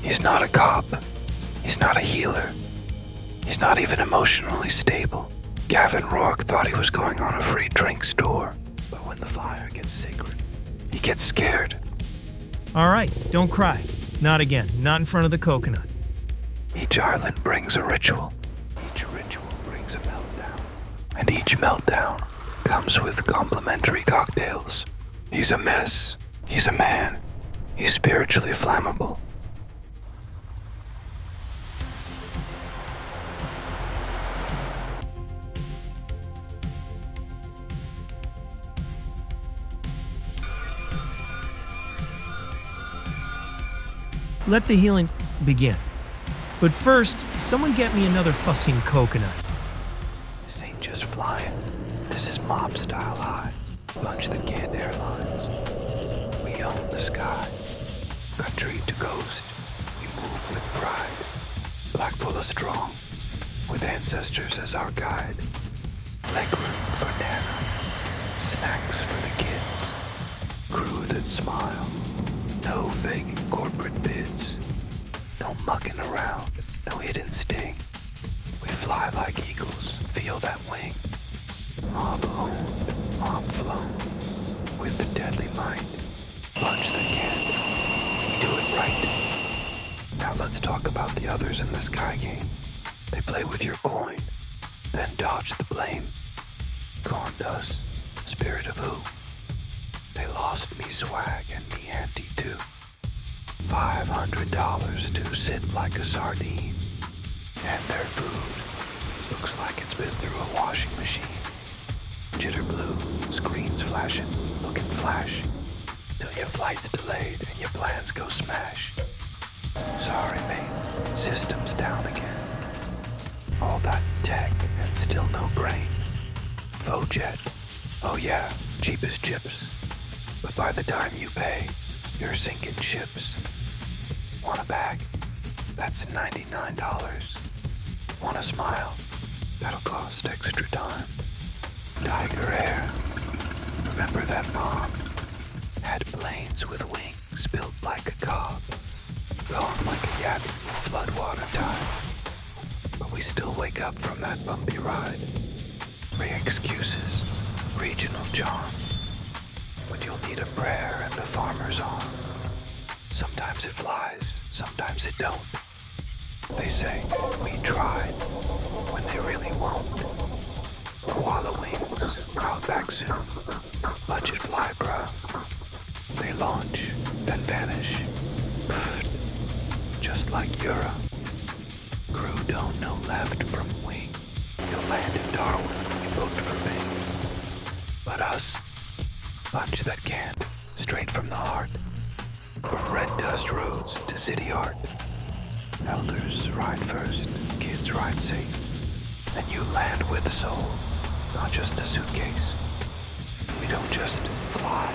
He's not a cop. He's not a healer. He's not even emotionally stable. Gavin Rourke thought he was going on a free drinks tour, but when the fire gets sacred, he gets scared. All right, don't cry. Not again. Not in front of the coconut. Each island brings a ritual. Each ritual brings a meltdown. And each meltdown comes with complimentary cocktails. He's a mess. He's a man. He's spiritually flammable. Let the healing begin. But first, someone get me another fussing coconut. This ain't just flying. This is mob style high. Punch That Can't Airlines. We own the sky. Country to coast. We move with pride. Blackfella strong. With ancestors as our guide. Legroom for Nana. Snacks for the kids. Crew that smile. No fake corporate bids. No mucking around, no hidden sting. We fly like eagles, feel that wing. Mob owned, mob flown. With the deadly mind. Punch that can't. We do it right. Now let's talk about the others in the sky game. They play with your coin, then dodge the blame. Corn does. Spirit of who? They lost me swag and me ante too. $500 to sit like a sardine. And their food looks like it's been through a washing machine. Jitter blue, screens flashing, looking flash. Till your flight's delayed and your plans go smash. Sorry mate, system's down again. All that tech and still no brain. Faux jet, oh yeah, cheap as chips. But by the time you pay, you're sinking ships. Want a bag? That's $99. Want a smile? That'll cost extra time. Tiger Air. Remember that mom? Had planes with wings built like a cob. Gone like a yappy floodwater tide. But we still wake up from that bumpy ride. Excuses, regional charm. But you'll need a prayer and a farmer's arm. Sometimes it flies, sometimes it don't. They say, we tried, when they really won't. Koala wings, out back soon. Budget fly, bruh. They launch, then vanish. Pfft. Just like Yura. Crew don't know left from wing. You'll land in Darwin when you booked for Bing. But us, Punch That Can't, straight from the heart. From red dust roads to city art. Elders ride first, kids ride safe. And you land with soul, not just a suitcase. We don't just fly,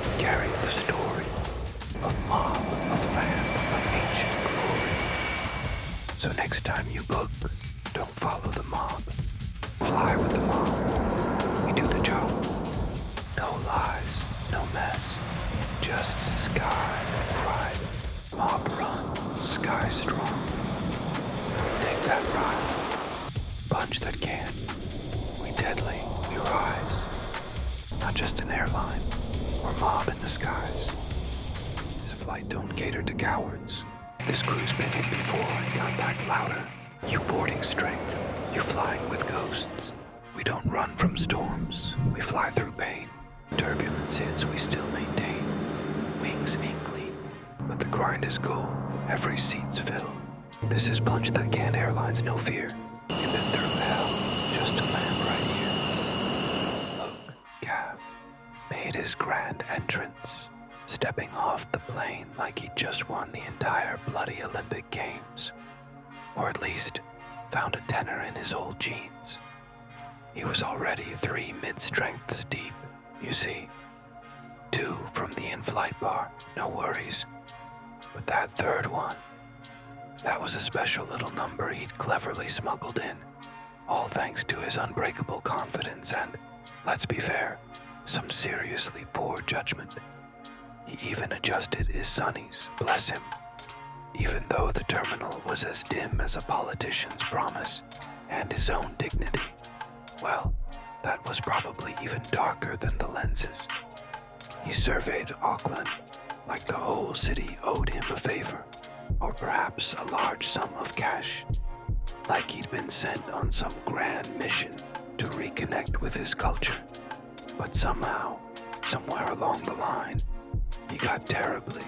we carry the story of mob, of land, of ancient glory. So next time you book, don't follow the mob. Fly with the mob. We do the job. No lies, no mess. Just sky and pride. Mob run, sky strong. Take that ride. Punch that can. We deadly, we rise. Not just an airline, we're mob in the skies. This flight don't cater to cowards. This crew's been hit before and got back louder. You boarding strength, you flying with ghosts. We don't run from storms, we fly through pain. Turbulence hits, we still maintain. Wings ain't clean, but the grind is gold. Every seat's filled. This is Punch That Can't Airlines, no fear. You've been through hell just to land right here. Look, Gav made his grand entrance, stepping off the plane like he just won the entire bloody Olympic Games. Or at least found a tenor in his old jeans. He was already 3 mid-strengths deep, you see. 2 from the in-flight bar, no worries. But that third one, that was a special little number he'd cleverly smuggled in, all thanks to his unbreakable confidence and, let's be fair, some seriously poor judgment. He even adjusted his sunnies, bless him. Even the terminal was as dim as a politician's promise and his own dignity, well, that was probably even darker than the lenses. He surveyed Auckland like the whole city owed him a favor, or perhaps a large sum of cash, like he'd been sent on some grand mission to reconnect with his culture. But somehow, somewhere along the line, he got terribly,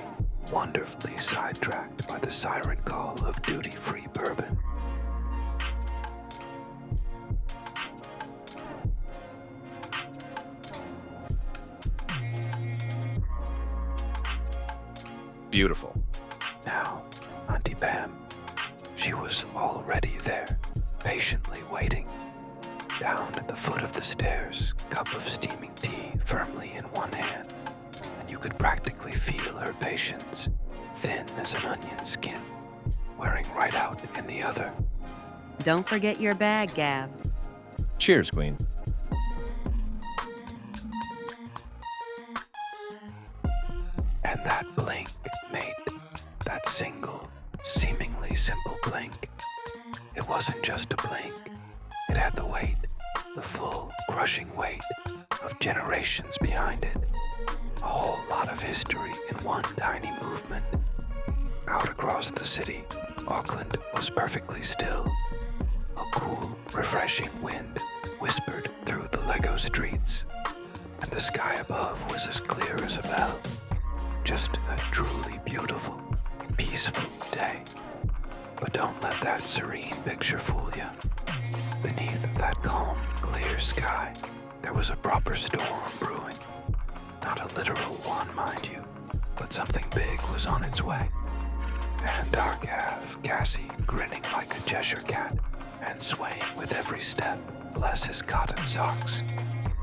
wonderfully sidetracked by the siren call of duty-free bourbon. Beautiful. Now, Auntie Pam, she was already there, patiently waiting. Down at the foot of the stairs, cup of steaming tea firmly in one hand, and you could practically feel her patience, thin as an onion skin, wearing right out in the other. Don't forget your bag, Gav. Cheers, Queen. And that blink, mate, that single, seemingly simple blink, it wasn't just a blink. It had the weight, the full, crushing weight of generations behind it. A whole lot of history in one tiny movement. Out across the city, Auckland was perfectly still. A cool, refreshing wind whispered through the Lego streets, and the sky above was as clear as a bell. Just a truly beautiful, peaceful day. But don't let that serene picture fool you. Beneath that calm, clear sky, there was a proper storm brewing. Not a literal one, mind you, but something big was on its way. And our Gav, Cassie, grinning like a Cheshire cat and swaying with every step, bless his cotton socks,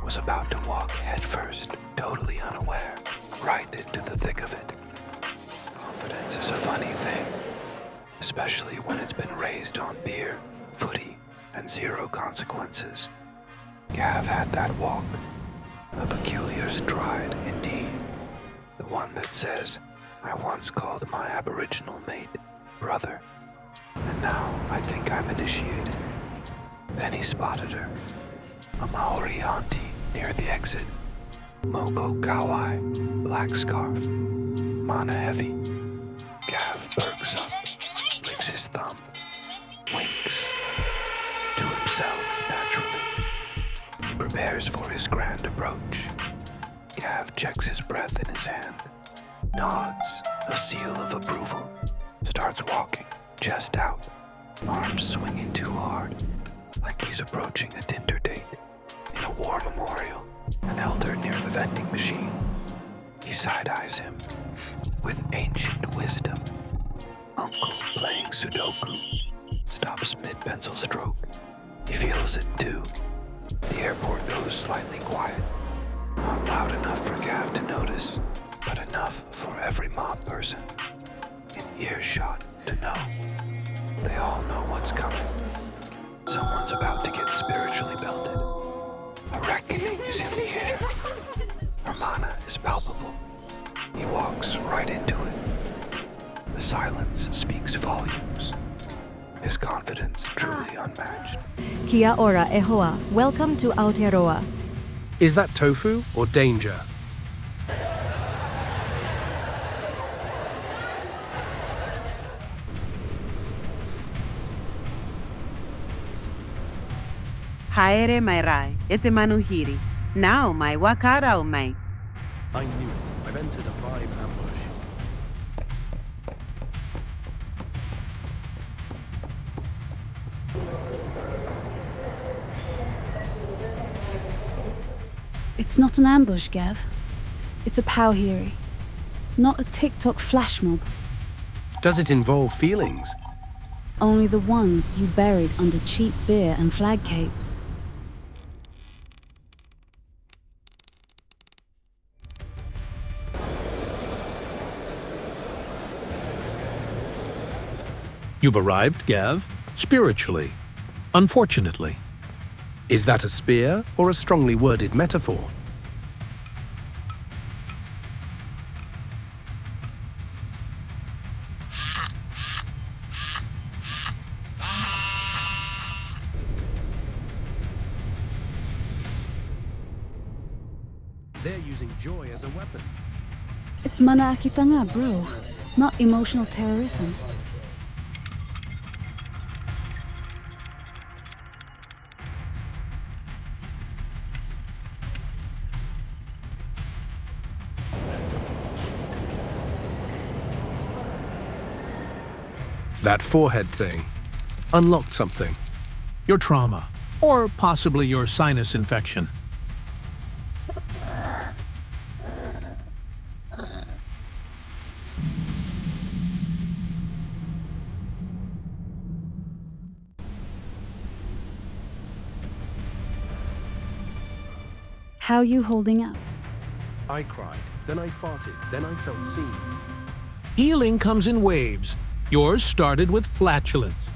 was about to walk headfirst, totally unaware, right into the thick of it. Confidence is a funny thing, especially when it's been raised on beer, footy, and zero consequences. Gav had that walk, a peculiar stride indeed, the one that says, I once called my Aboriginal mate brother, and now I think I'm initiated. Then he spotted her, a Maori auntie near the exit, Moko Kauai, black scarf, mana heavy. Gav perks up, licks his thumb, winks. To himself, naturally. He prepares for his grand approach. Gav checks his breath in his hand, nods, a seal of approval, starts walking, chest out, arms swinging too hard, like he's approaching a Tinder date. In a war memorial, an elder near the vending machine. He side-eyes him with ancient wisdom. Uncle playing Sudoku stops mid-pencil stroke. He feels it too. The airport goes slightly quiet. Not loud enough for Gav to notice, but enough for every mob person in earshot to know. They all know what's coming. Someone's about to get spiritually belted. A reckoning is in the air. Her mana is palpable. He walks right into it. The silence speaks volumes. His confidence truly unmatched. Kia ora e hoa. Welcome to Aotearoa. Is that tofu or danger? Haere mai rai, ete manuhiri. Now mai wakarao mai. I knew it. I've entered a vibe ambush. It's not an ambush, Gav. It's a pauhiri. Not a TikTok flash mob. Does it involve feelings? Only the ones you buried under cheap beer and flag capes. You've arrived, Gav, spiritually. Unfortunately. Is that a spear or a strongly worded metaphor? They're using joy as a weapon. It's manaakitanga, bro. Not emotional terrorism. That forehead thing unlocked something. Your trauma, or possibly your sinus infection. How you holding up? I cried, then I farted, then I felt seen. Healing comes in waves. Yours started with flatulence.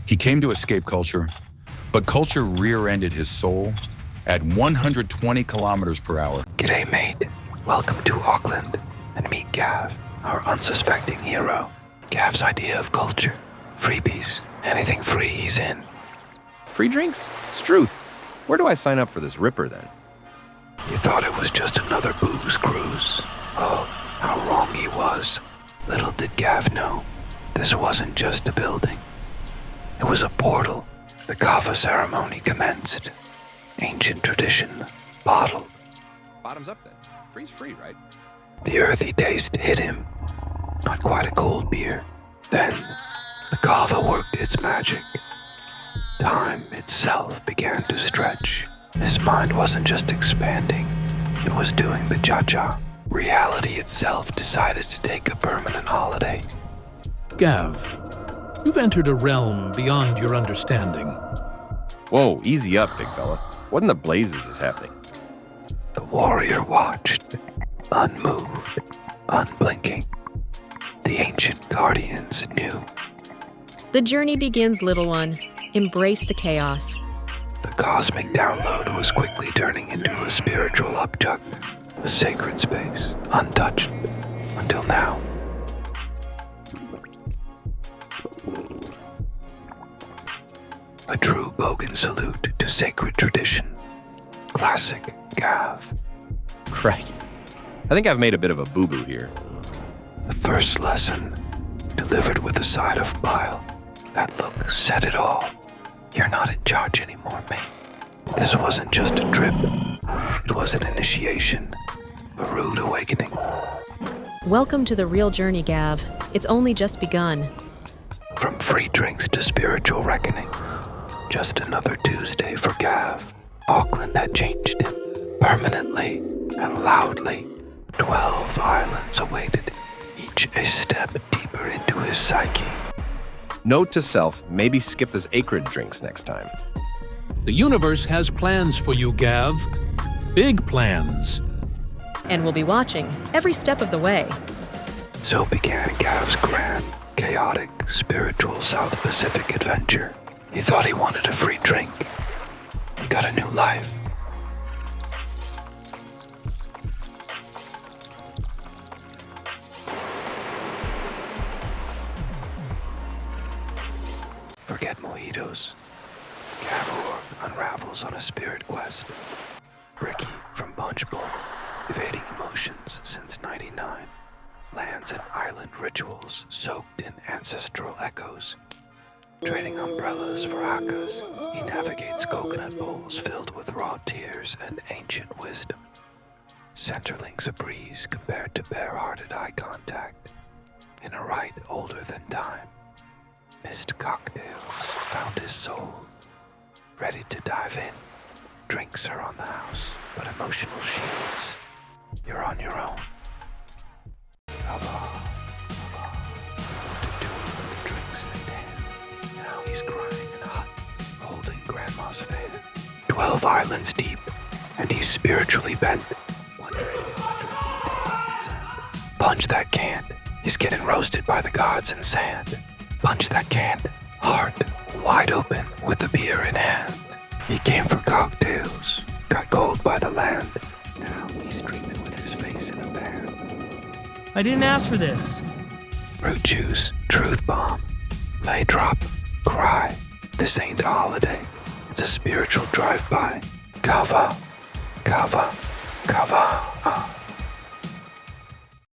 He came to escape culture, but culture rear-ended his soul at 120 kilometers per hour. G'day, mate. Welcome to Auckland. And meet Gav, our unsuspecting hero. Gav's idea of culture. Freebies. Anything free, he's in. Free drinks? Struth. Where do I sign up for this ripper then? You thought it was just another booze cruise. Oh, how wrong he was. Little did Gav know, this wasn't just a building. It was a portal. The kava ceremony commenced. Ancient tradition, bottled. Bottoms up then. Free's free, right? The earthy taste hit him. Not quite a cold beer. Then, the kava worked its magic. Time itself began to stretch. His mind wasn't just expanding, it was doing the cha-cha. Reality itself decided to take a permanent holiday. Gav, you've entered a realm beyond your understanding. Whoa, easy up, big fella. What in the blazes is happening? The warrior watched, unmoved, unblinking. The ancient guardians knew. The journey begins, little one. Embrace the chaos. The cosmic download was quickly turning into a spiritual upchuck, a sacred space, untouched until now. A true bogan salute to sacred tradition. Classic Gav. Crikey. I think I've made a bit of a boo-boo here. The first lesson, delivered with a side of bile. That look said it all. You're not in charge anymore, mate. This wasn't just a trip. It was an initiation, a rude awakening. Welcome to the real journey, Gav. It's only just begun. From free drinks to spiritual reckoning. Just another Tuesday for Gav. Auckland had changed him, permanently and loudly. 12 islands awaited, each a step deeper into his psyche. Note to self, maybe skip those acrid drinks next time. The universe has plans for you, Gav. Big plans. And we'll be watching every step of the way. So began Gav's grand, chaotic, spiritual South Pacific adventure. He thought he wanted a free drink. He got a new life. Forget mojitos. Gav unravels on a spirit quest. Ricky from Punch Bowl, evading emotions since '99, lands in island rituals soaked in ancestral echoes. Trading umbrellas for hakas, he navigates coconut bowls filled with raw tears and ancient wisdom. Centerlings a breeze compared to bare-hearted eye contact. In a rite older than time, missed cocktails found his soul. Ready to dive in. Drinks are on the house, but emotional shields. You're on your own. What to do with the drinks in hand. Now he's crying in a hut, holding Grandma's fan. 12 islands deep, and he's spiritually bent. One radio did not consent. Punch That Can't. He's getting roasted by the gods in sand. Punch That Can't. Heart wide open with the beer in hand. He came for cocktails, got cold by the land. Now he's I didn't ask for this. Fruit juice, truth bomb, lay drop, cry. This ain't a holiday. It's a spiritual drive-by. Kava, kava, kava.